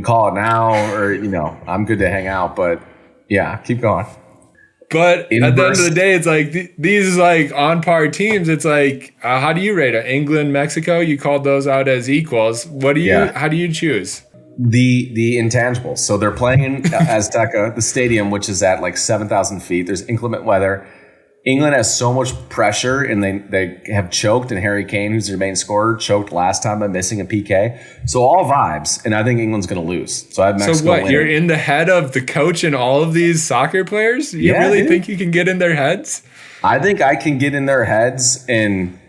call it now, or I'm good to hang out, but Yeah, keep going. But at the end Inverse. of the day, it's like these like on par teams. It's like how do you rate it? England, Mexico, you called those out as equals. What do you? Yeah. How do you choose? The intangibles. So they're playing in Azteca, the stadium, which is at like 7,000 feet. There's inclement weather. England has so much pressure, and they have choked, and Harry Kane, who's their main scorer, choked last time by missing a PK. So all vibes, and I think England's going to lose. So I have Mexico So what? winning. You're in the head of the coach and all of these soccer players? You really think you can get in their heads? I think I can get in their heads, and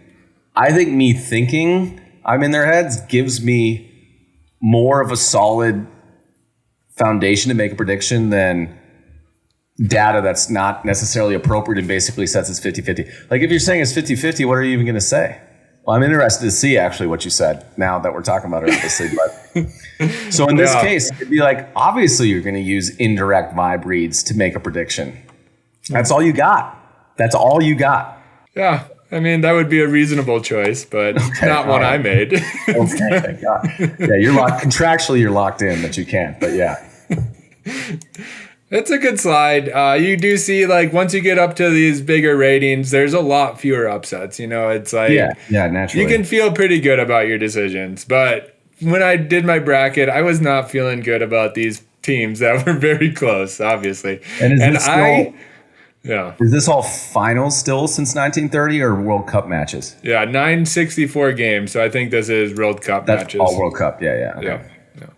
I think me thinking I'm in their heads gives me more of a solid foundation to make a prediction than data that's not necessarily appropriate and basically says it's 50-50. Like if you're saying it's 50-50, what are you even going to say? Well, I'm interested to see actually what you said now that we're talking about it, obviously. But so in this case, it'd be like, obviously you're going to use indirect vibe reads to make a prediction. That's all you got. That's all you got. Yeah. I mean, that would be a reasonable choice, but not one I made. Okay, thank God. Yeah, you're locked. Contractually, you're locked in, but you can't. But yeah. It's a good slide. You do see, like, once you get up to these bigger ratings, there's a lot fewer upsets. You know, it's like, yeah, naturally. You can feel pretty good about your decisions. But when I did my bracket, I was not feeling good about these teams that were very close, obviously. And is this all finals still since 1930 or World Cup matches? Yeah, 964 games. So I think this is World Cup matches. All World Cup. Yeah. Okay. Yeah.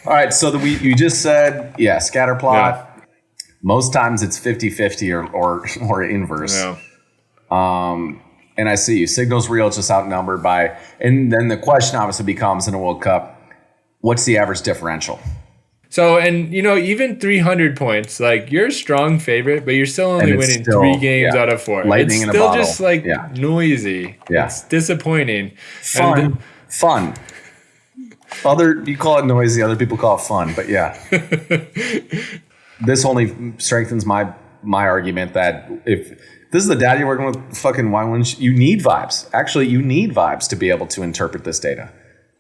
All right. So you just said, scatter plot. Yeah. Most times it's 50-50 or inverse. Yeah. And I see you. Signal's real. It's just outnumbered by. And then the question obviously becomes in a World Cup, what's the average differential? So, and you know, even 300 points, like you're a strong favorite, but you're still only winning 3 games out of 4. Lightning it's in a still bottle. Just like noisy. Yeah. It's disappointing. Fun. You call it noisy, other people call it fun, but yeah. This only strengthens my argument that if this is the data you're working with, fucking why wouldn't you need vibes? Actually, you need vibes to be able to interpret this data.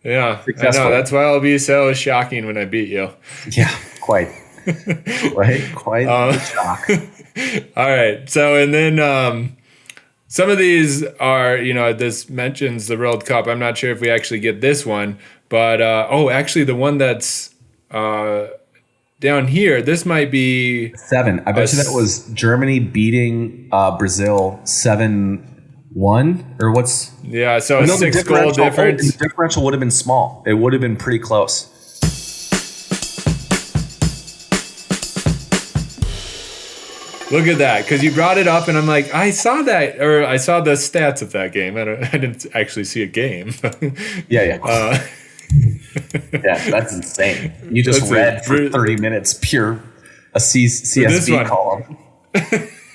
Yeah, I know. That's why I'll be so shocking when I beat you. Yeah, quite. Quite a shock. All right. So, and then some of these are, you know, this mentions the World Cup. I'm not sure if we actually get this one, but actually the one that's down here, this might be 7. I bet you that was Germany beating Brazil 7-1 or what's? Yeah, so a 6-goal difference. The differential would have been small. It would have been pretty close. Look at that, because you brought it up, and I'm like, I saw that, or I saw the stats of that game. I didn't actually see a game. Yeah. Yeah, that's insane. You just read for 30 minutes pure a CSV column.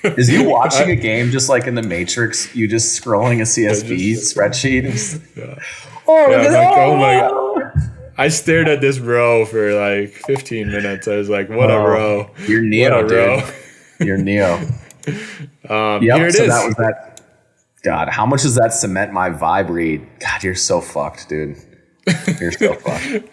Is you watching a game just like in the Matrix? You just scrolling a CSV spreadsheet? Oh my God. I stared at this row for like 15 minutes. I was like, what a row. You're Neo, dude. You're Neo. Here it is. That was that. God, how much does that cement my vibe read? God, you're so fucked, dude. You're so fucked.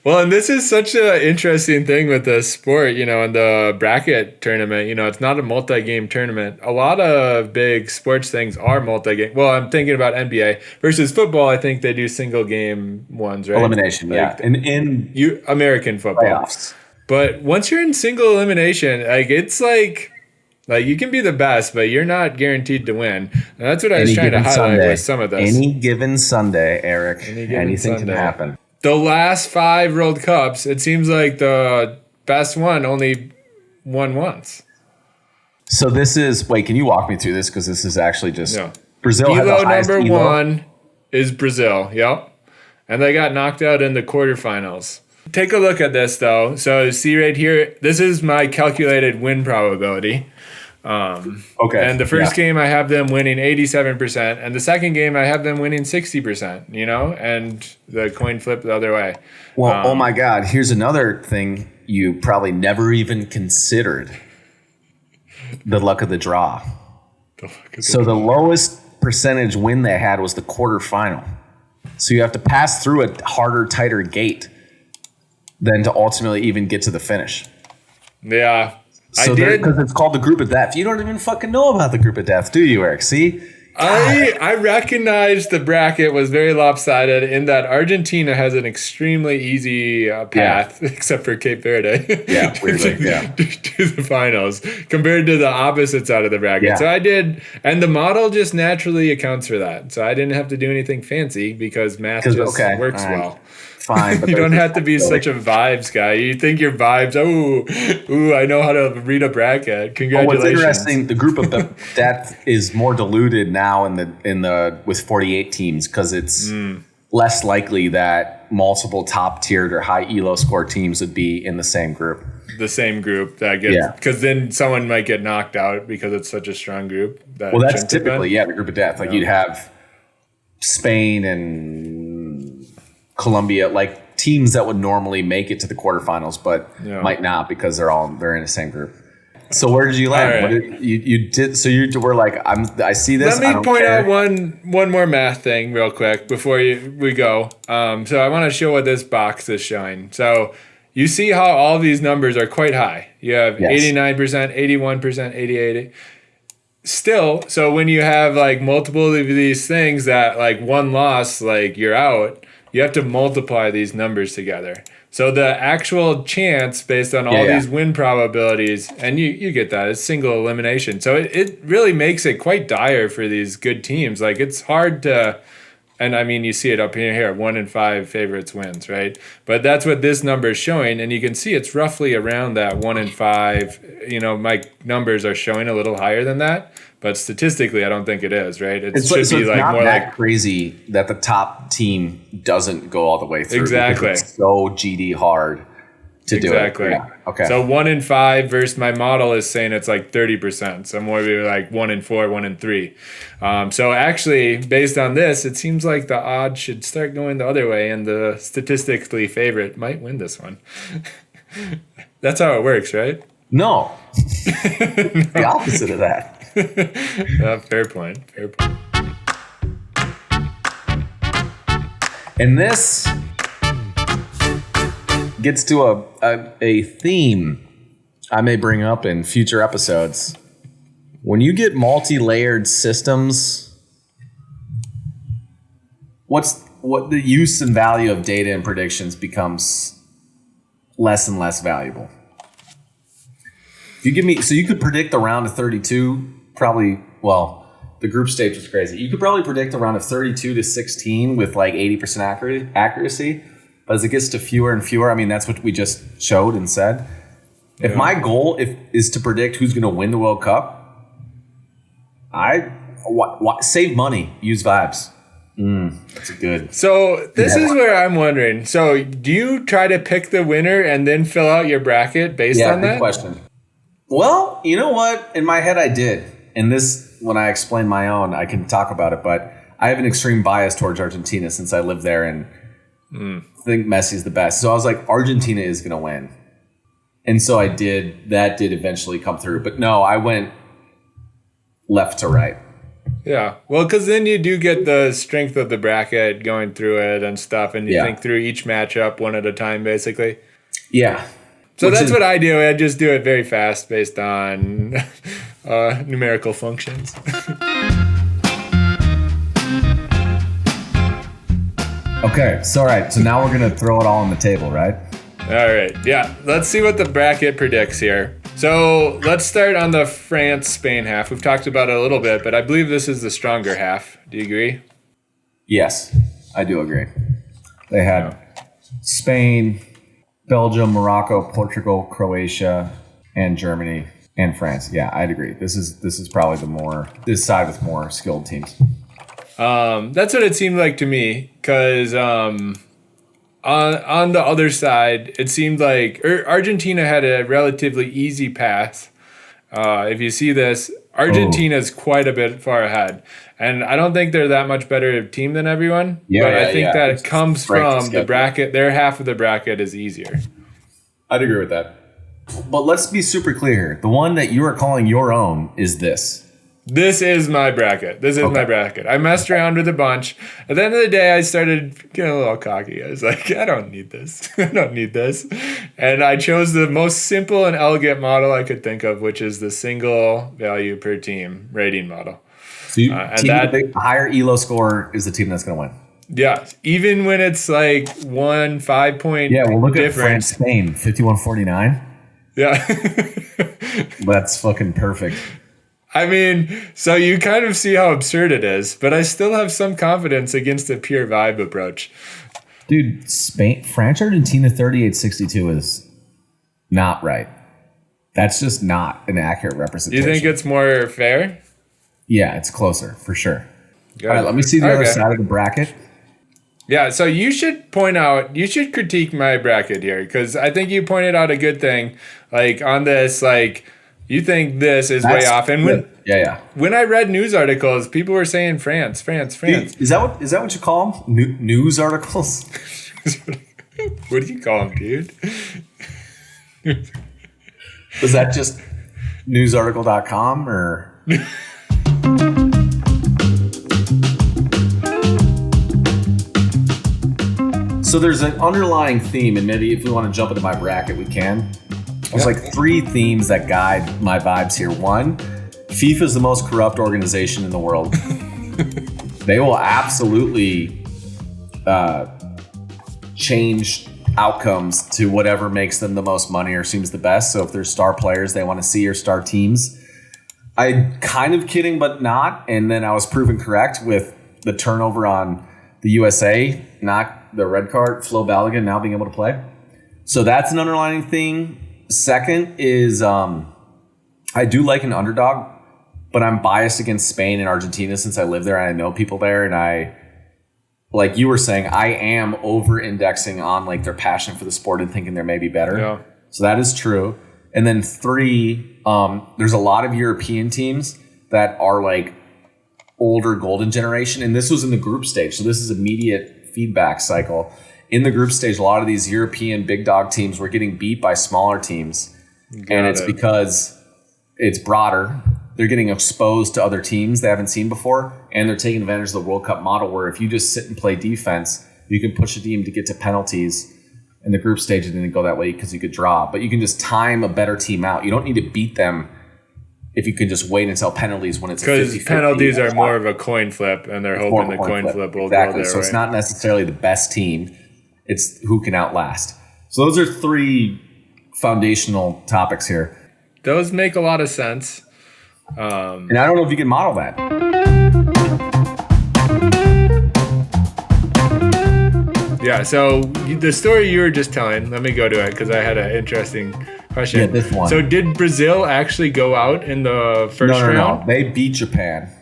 Well, and this is such an interesting thing with the sport, you know, and the bracket tournament. You know, it's not a multi-game tournament. A lot of big sports things are multi-game. Well, I'm thinking about NBA versus football. I think they do single-game ones, right? Elimination, like, yeah. In American football. Playoffs. But once you're in single elimination, like it's like you can be the best, but you're not guaranteed to win. And that's what I was trying to highlight with some of this. Any given Sunday, Eric, anything can happen. The last 5 World Cups, it seems like the best one only won once. So this is, can you walk me through this? Because this is actually just, Brazil had the highest number ELO. 1 is Brazil, yep. And they got knocked out in the quarterfinals. Take a look at this, though. So see right here, this is my calculated win probability. Okay. And the first game, I have them winning 87%. And the second game, I have them winning 60%, you know? And the coin flip the other way. Well, oh my God. Here's another thing you probably never even considered. The luck of the draw. The lowest percentage win they had was the quarterfinal. So you have to pass through a harder, tighter gate than to ultimately even get to the finish. Yeah. So because it's called the group of death. You don't even fucking know about the group of death, do you, Eric? See? I recognized the bracket was very lopsided in that Argentina has an extremely easy path, except for Cape Verde, weirdly, to the finals compared to the opposite side of the bracket. Yeah. So I did, and the model just naturally accounts for that. So I didn't have to do anything fancy because math just works well. Fine, but you don't have to be such a vibes guy. You think your vibes, I know how to read a bracket. Congratulations. What's interesting, the group of death is more diluted now in the with 48 teams because it's less likely that multiple top tiered or high elo score teams would be in the same group. The same group that gets, because then someone might get knocked out because it's such a strong group. That's typically the group of death. Like you'd have Spain and Colombia, like teams that would normally make it to the quarterfinals, but might not because they're in the same group. So where did you land? Right. What you did? So you were like, I see this. Let me point out one more math thing real quick before we go. So I want to show what this box is showing. So you see how all these numbers are quite high. You have 89%, 81%, 88%. Still, so when you have like multiple of these things that like one loss, like you're out, you have to multiply these numbers together. So the actual chance based on all these win probabilities, and you get that, it's single elimination. So it really makes it quite dire for these good teams. Like it's hard to, and I mean, you see it up here, 1 in 5 favorites wins, right? But that's what this number is showing. And you can see it's roughly around that 1 in 5. My numbers are showing a little higher than that. But statistically, I don't think it is, right? It should be like not more that like crazy that the top team doesn't go all the way through. Exactly. It's so GD hard to do it. Exactly. Yeah. Okay. So 1 in 5 versus my model is saying it's like 30%. So more be like 1 in 4, 1 in 3. So actually, based on this, it seems like the odds should start going the other way, and the statistically favorite might win this one. That's how it works, right? No. The opposite of that. Fair point. And this gets to a theme I may bring up in future episodes. When you get multi-layered systems, what the use and value of data and predictions becomes less and less valuable. If you give me, so you could predict a round of 32. Probably, the group stage was crazy. You could probably predict a round of 32 to 16 with like 80% accuracy. But as it gets to fewer and fewer, I mean, that's what we just showed and said. If my goal is to predict who's going to win the World Cup, save money, use vibes. That's a good. So this is where I'm wondering. So do you try to pick the winner and then fill out your bracket based on that? Yeah, good question. Well, you know what? In my head, I did. And this, when I explain my own, I can talk about it. But I have an extreme bias towards Argentina since I lived there and think Messi's the best. So I was like, Argentina is going to win. And so I did. That did eventually come through. But no, I went left to right. Yeah. Well, because then you do get the strength of the bracket going through it and stuff. And you think through each matchup one at a time, basically. Yeah. So that's what I do. I just do it very fast based on numerical functions. Okay. So, all right. So now we're going to throw it all on the table, right? All right. Yeah. Let's see what the bracket predicts here. So let's start on the France-Spain half. We've talked about it a little bit, but I believe this is the stronger half. Do you agree? Yes, I do agree. They had Spain, Belgium, Morocco, Portugal, Croatia, and Germany, and France. Yeah, I'd agree. This is probably this side with more skilled teams. That's what it seemed like to me, because on the other side, it seemed like Argentina had a relatively easy path. If you see this, Argentina's quite a bit far ahead. And I don't think they're that much better team than everyone. But I think that it comes from the bracket. Their half of the bracket is easier. I'd agree with that. But let's be super clear here. The one that you are calling your own is this. This is my bracket. My bracket. I messed around with a bunch. At the end of the day, I started getting a little cocky. I was like, I don't need this. I don't need this. And I chose the most simple and elegant model I could think of, which is the single value per team rating model. So the higher ELO score is the team that's going to win. Yeah, even when it's like 1 5-point look difference. At France, Spain, 51-49. Yeah. That's fucking perfect. I mean, so you kind of see how absurd it is, but I still have some confidence against a pure vibe approach. Dude, France, Argentina 38-62 is not right. That's just not an accurate representation. You think it's more fair? Yeah, it's closer, for sure. All right, let me see the other side of the bracket. Yeah, so you should critique my bracket here, because I think you pointed out a good thing. Like, on this, like, you think this is way off. And when I read news articles, people were saying France. Dude, is that what you call them? News articles? What do you call them, dude? Was that just newsarticle.com or? So there's an underlying theme, and maybe if we want to jump into my bracket, we can. There's like 3 themes that guide my vibes here. 1, FIFA is the most corrupt organization in the world. They will absolutely change outcomes to whatever makes them the most money or seems the best. So if there's star players they want to see or star teams, I'm kind of kidding, but not. And then I was proven correct with the turnover on the USA, not the red card, Flo Balogun now being able to play. So that's an underlying thing. Second is I do like an underdog, but I'm biased against Spain and Argentina since I live there and I know people there. And I, like you were saying, I am over-indexing on like their passion for the sport and thinking they're maybe better. Yeah. So that is true. And then 3, there's a lot of European teams that are like older golden generation. And this was in the group stage. So this is immediate feedback cycle. In the group stage, a lot of these European big dog teams were getting beat by smaller teams. Because it's broader. They're getting exposed to other teams they haven't seen before. And they're taking advantage of the World Cup model where if you just sit and play defense, you can push a team to get to penalties. In the group stage, it didn't go that way because you could draw. But you can just time a better team out. You don't need to beat them if you can just wait until penalties when it's a 50-50. Because penalties are more of a coin flip, and they're hoping the coin flip will go there. So it's not necessarily the best team. It's who can outlast. So those are 3 foundational topics here. Those make a lot of sense. And I don't know if you can model that. Yeah, so the story you were just telling, let me go to it because I had an interesting question. Yeah, this one. So did Brazil actually go out in the first round? No. They beat Japan.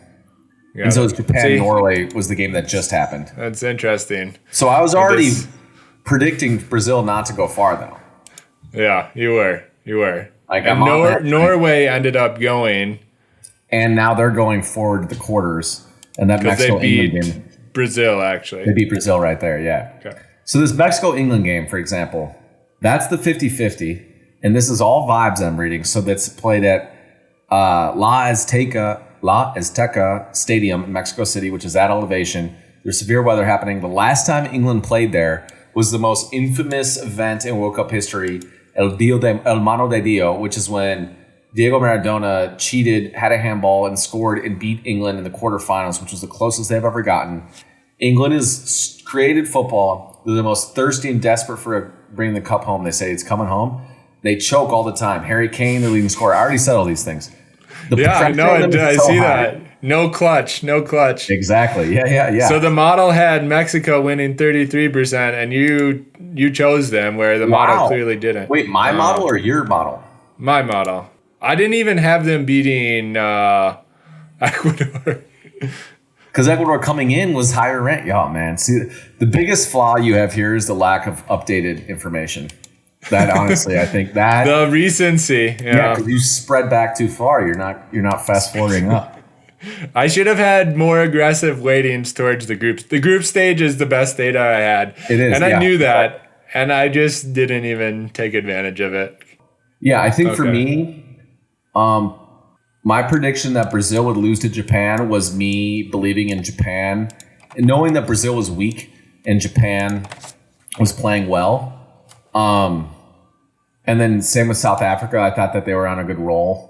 Yeah. And so it's Japan-Norway was the game that just happened. That's interesting. So I was already predicting Brazil not to go far, though. Yeah, you were. Like, and Norway ended up going. And now they're going forward to the quarters. And that Mexico-England game. Brazil, actually. They beat Brazil right there, yeah. Okay. So this Mexico-England game, for example, that's the 50-50. And this is all vibes I'm reading. So that's played at La Azteca Stadium in Mexico City, which is at elevation. There's severe weather happening. The last time England played there was the most infamous event in World Cup history, El Mano de Dio, which is when Diego Maradona cheated, had a handball, and scored and beat England in the quarterfinals, which was the closest they've ever gotten. England has created football. They're the most thirsty and desperate for bringing the cup home. They say it's coming home. They choke all the time. Harry Kane, their leading scorer. I already said all these things. I see that. No clutch. Exactly. Yeah. So the model had Mexico winning 33%, and you chose them where the model clearly didn't. Wait, my model or your model? My model. I didn't even have them beating Ecuador. Because Ecuador coming in was higher ranked. Oh, man. See, the biggest flaw you have here is the lack of updated information. That honestly, I think that the recency. Yeah, because you spread back too far. You're not fast forwarding up. I should have had more aggressive weightings towards the groups. The group stage is the best data I had. It is, and I knew that, and I just didn't even take advantage of it. Yeah, I think for me, My prediction that Brazil would lose to Japan was me believing in Japan and knowing that Brazil was weak and Japan was playing well. And then same with South Africa. I thought that they were on a good roll.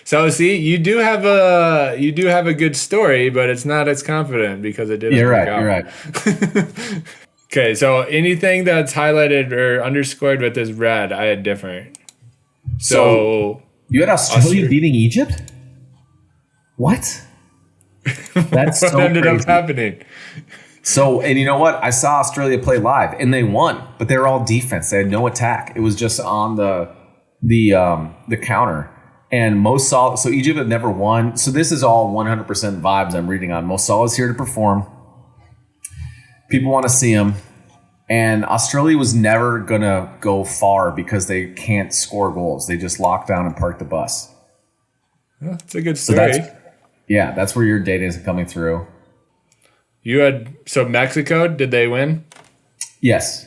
So see, you do have a good story, but it's not as confident because it didn't work out. You're right. Okay, so anything that's highlighted or underscored with this red, I had different. So you had Australia beating Egypt? What? That's what so ended crazy. up happening? So, and you know what? I saw Australia play live, and they won, but they were all defense. They had no attack. It was just on the counter. And Mo Salah, so Egypt had never won. So this is all 100% vibes I'm reading on. Mo Salah's here to perform. People want to see him. And Australia was never going to go far because they can't score goals. They just lock down and park the bus. Well, that's a good story. That's where your data is coming through. So Mexico, did they win? Yes,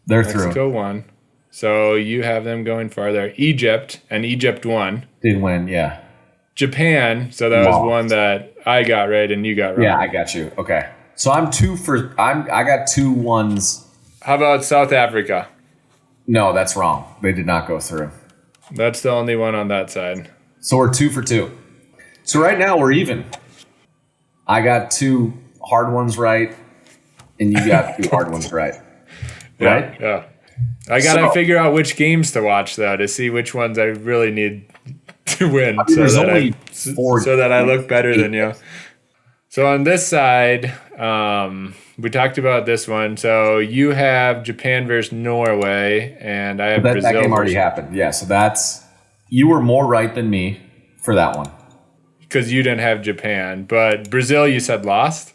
they're through. Mexico won. So you have them going farther. Egypt won. Did win, yeah. Japan, so that was one that I got right and you got wrong. Yeah, I got you. Okay. So I got 2 ones. How about South Africa? No, that's wrong. They did not go through. That's the only one on that side. So we're 2 for 2. So right now we're even. I got 2 hard ones right, and you got 2 hard ones right. Right? Yeah. I got to figure out which games to watch, though, to see which ones I really need to win so that I look better than you. So on this side, we talked about this one. So you have Japan versus Norway, and I have Brazil. That game already happened. Yeah, so you were more right than me for that one. Because you didn't have Japan. But Brazil, you said lost?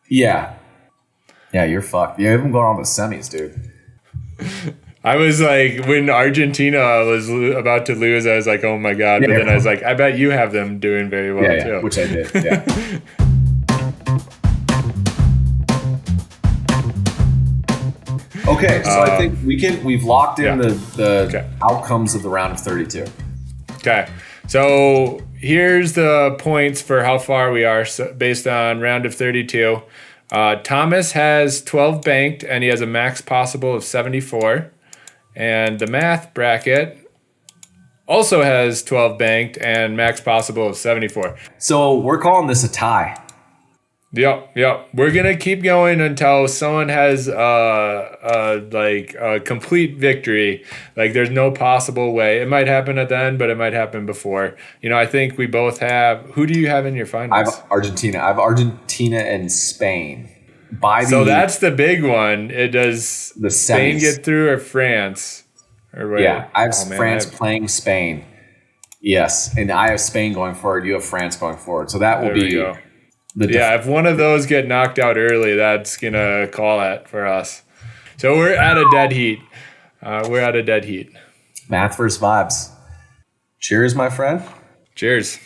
Yeah. Yeah, you're fucked. You haven't gone on the semis, dude. I was like, when Argentina was about to lose, I was like, oh my God. But then I was like, I bet you have them doing very well too. Which I did, yeah. Okay, so I think we've locked in the outcomes of the round of 32. Okay, so here's the points for how far we are based on round of 32. Thomas has 12 banked, and he has a max possible of 74. And the math bracket also has 12 banked and max possible of 74. So we're calling this a tie. Yep. We're going to keep going until someone has a complete victory. Like there's no possible way. It might happen at the end, but it might happen before. I think we both have. Who do you have in your finals? I have Argentina. I have Argentina and Spain. So that's the big one. Does the Spain semis get through or France? Or wait? Yeah, I have France playing Spain. Yes, and I have Spain going forward. You have France going forward. So that will be. If one of those get knocked out early, that's going to call it for us. So we're at a dead heat. Math versus vibes. Cheers, my friend. Cheers.